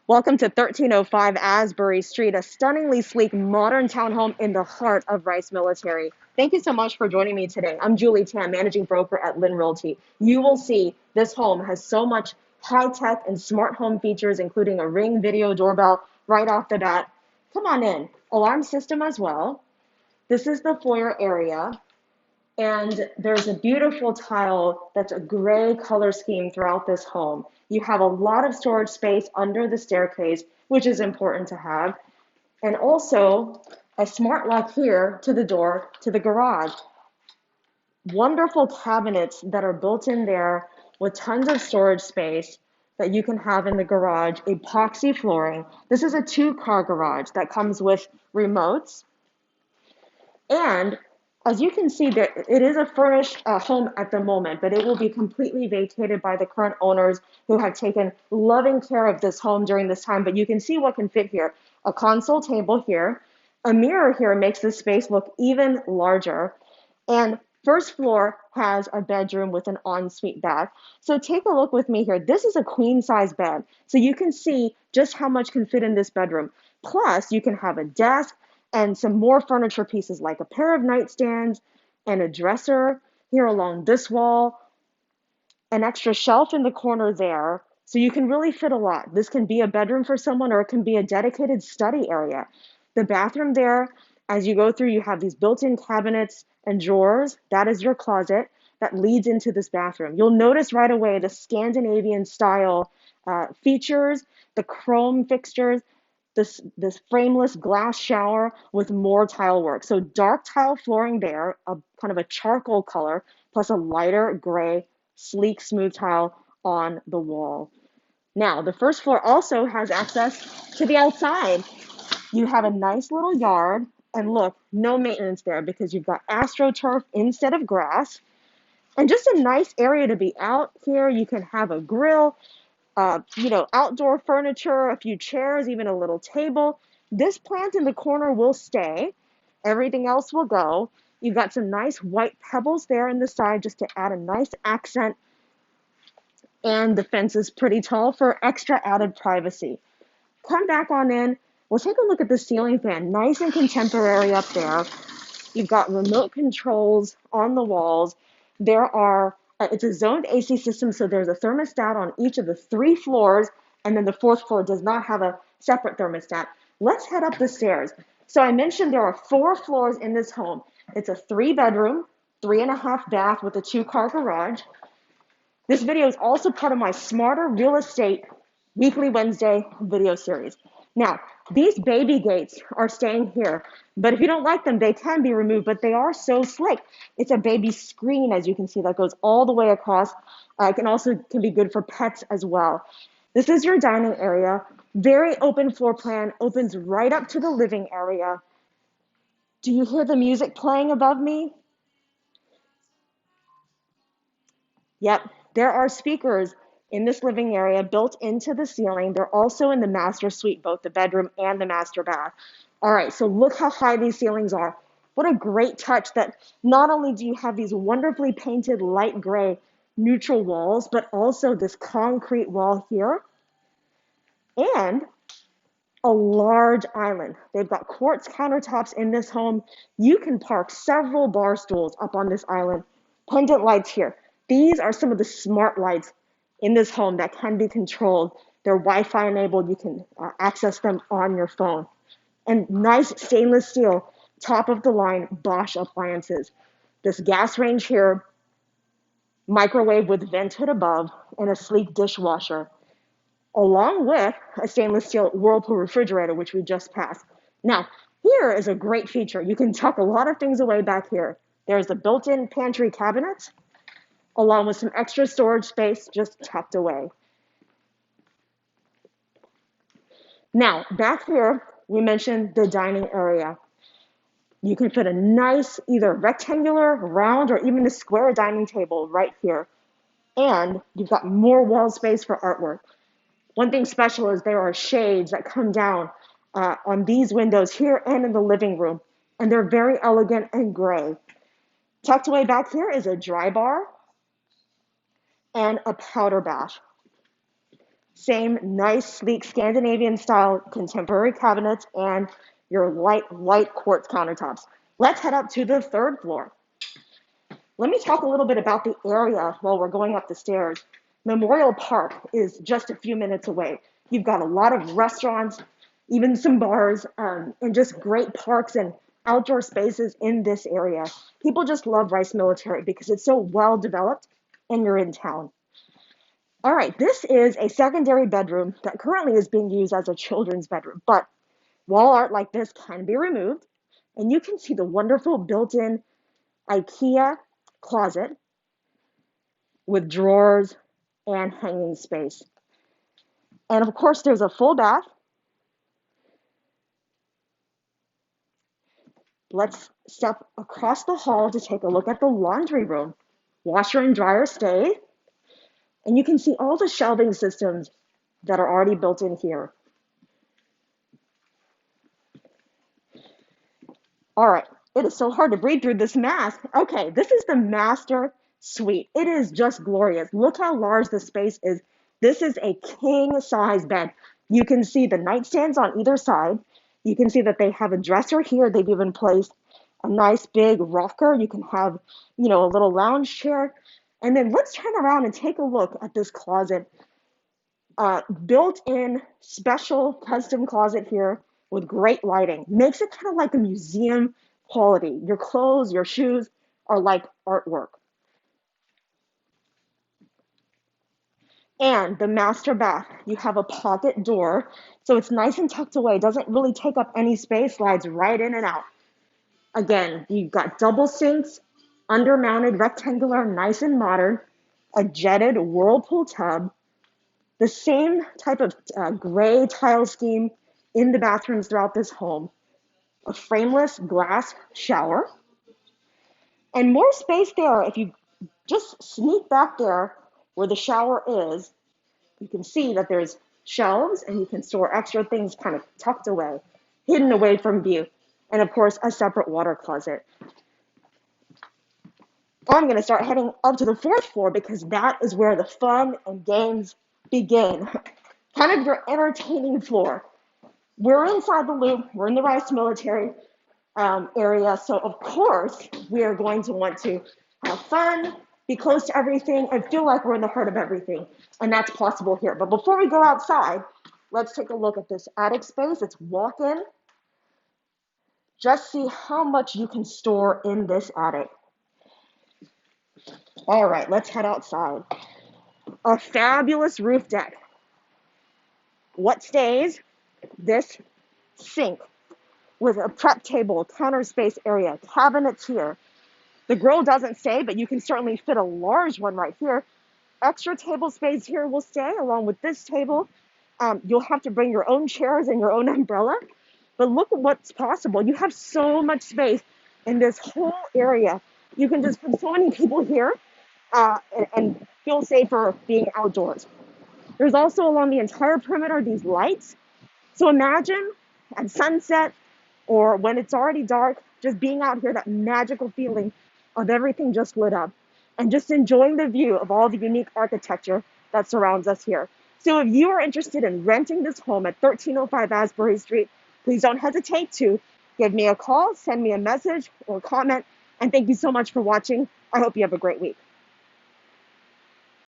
Welcome to 1305 Asbury Street, a stunningly sleek modern townhome in the heart of Rice Military. Thank you so much for joining me today. I'm Julie Tan, managing broker at LYN REALTY. You will see this home has so much high-tech and smart home features, including a Ring video doorbell right off the bat. Come on in. Alarm system as well. This is the foyer area. And there's a beautiful tile that's a gray color scheme throughout this home. You have a lot of storage space under the staircase, which is important to have. And also a smart lock here to the door to the garage. Wonderful cabinets that are built in there with tons of storage space that you can have in the garage. Epoxy flooring. This is a 2-car garage that comes with remotes. And as you can see, it is a furnished home at the moment, but it will be completely vacated by the current owners who have taken loving care of this home during this time. But you can see what can fit here. A console table here. A mirror here makes this space look even larger. And first floor has a bedroom with an ensuite bath. So take a look with me here. This is a queen size bed. So you can see just how much can fit in this bedroom. Plus, you can have a desk and some more furniture pieces like a pair of nightstands and a dresser here along this wall, an extra shelf in the corner there. So you can really fit a lot. This can be a bedroom for someone, or it can be a dedicated study area. The bathroom there, as you go through, you have these built-in cabinets and drawers. That is your closet that leads into this bathroom. You'll notice right away the Scandinavian-style features, the chrome fixtures, this frameless glass shower with more tile work. So dark tile flooring there, a kind of a charcoal color, plus a lighter gray, sleek, smooth tile on the wall. Now, the first floor also has access to the outside. You have a nice little yard, and look, no maintenance there because you've got AstroTurf instead of grass, and just a nice area to be out here. You can have a grill, outdoor furniture, a few chairs, even a little table. This plant in the corner will stay. Everything else will go. You've got some nice white pebbles there in the side just to add a nice accent. And the fence is pretty tall for extra added privacy. Come back on in. We'll take a look at the ceiling fan. Nice and contemporary up there. You've got remote controls on the walls. It's a zoned AC system, so there's a thermostat on each of the 3 floors, and then the 4th floor does not have a separate thermostat. Let's head up the stairs. So I mentioned there are 4 floors in this home. It's a 3-bedroom, 3.5 bath with a 2-car garage. This video is also part of my Smarter Real Estate Weekly Wednesday video series. Now, these baby gates are staying here, but if you don't like them, they can be removed, but they are so slick. It's a baby screen, as you can see, that goes all the way across. It can be good for pets as well. This is your dining area. Very open floor plan, opens right up to the living area. Do you hear the music playing above me? Yep, there are speakers in this living area built into the ceiling. They're also in the master suite, both the bedroom and the master bath. All right, so look how high these ceilings are. What a great touch that not only do you have these wonderfully painted light gray neutral walls, but also this concrete wall here and a large island. They've got quartz countertops in this home. You can park several bar stools up on this island. Pendant lights here. These are some of the smart lights in this home that can be controlled. They're Wi-Fi enabled. You can access them on your phone. And nice stainless steel, top of the line Bosch appliances. This gas range here, microwave with vent hood above, and a sleek dishwasher, along with a stainless steel Whirlpool refrigerator, which we just passed. Now, here is a great feature. You can tuck a lot of things away back here. There's a built-in pantry cabinet, along with some extra storage space just tucked away. Now, back here, we mentioned the dining area. You can fit a nice, either rectangular, round, or even a square dining table right here. And you've got more wall space for artwork. One thing special is there are shades that come down on these windows here and in the living room, and they're very elegant and gray. Tucked away back here is a dry bar and a powder bath. Same nice, sleek Scandinavian-style contemporary cabinets and your light white quartz countertops. Let's head up to the third floor. Let me talk a little bit about the area while we're going up the stairs. Memorial Park is just a few minutes away. You've got a lot of restaurants, even some bars, and just great parks and outdoor spaces in this area. People just love Rice Military because it's so well developed and you're in town. All right, this is a secondary bedroom that currently is being used as a children's bedroom, but wall art like this can be removed, and you can see the wonderful built-in IKEA closet with drawers and hanging space. And of course, there's a full bath. Let's step across the hall to take a look at the laundry room. Washer and dryer stay. And you can see all the shelving systems that are already built in here. All right, it is so hard to breathe through this mask. Okay, this is the master suite. It is just glorious. Look how large the space is. This is a king size bed. You can see the nightstands on either side. You can see that they have a dresser here. They've even placed a nice big rocker. You can have, a little lounge chair. And then let's turn around and take a look at this closet. Built-in special custom closet here with great lighting. Makes it kind of like a museum quality. Your clothes, your shoes are like artwork. And the master bath, you have a pocket door, so it's nice and tucked away. Doesn't really take up any space, slides right in and out. Again, you've got double sinks, under-mounted rectangular, nice and modern, a jetted whirlpool tub, the same type of gray tile scheme in the bathrooms throughout this home, a frameless glass shower, and more space there. If you just sneak back there where the shower is, you can see that there's shelves and you can store extra things kind of tucked away, hidden away from view, and of course, a separate water closet. I'm going to start heading up to the fourth floor because that is where the fun and games begin. Kind of your entertaining floor. We're inside the loop. We're in the Rice Military area. So, of course, we are going to want to have fun, be close to everything, and feel like we're in the heart of everything. And that's possible here. But before we go outside, let's take a look at this attic space. It's walk-in. Just see how much you can store in this attic. All right, let's head outside. A fabulous roof deck. What stays? This sink with a prep table, counter space area, cabinets here. The grill doesn't stay, but you can certainly fit a large one right here. Extra table space here will stay along with this table. You'll have to bring your own chairs and your own umbrella, but look at what's possible. You have so much space in this whole area. You can just put so many people here and feel safer being outdoors. There's also along the entire perimeter these lights. So imagine at sunset or when it's already dark, just being out here, that magical feeling of everything just lit up and just enjoying the view of all the unique architecture that surrounds us here. So if you are interested in renting this home at 1305 Asbury Street, please don't hesitate to give me a call, send me a message or comment, and thank you so much for watching. I hope you have a great week.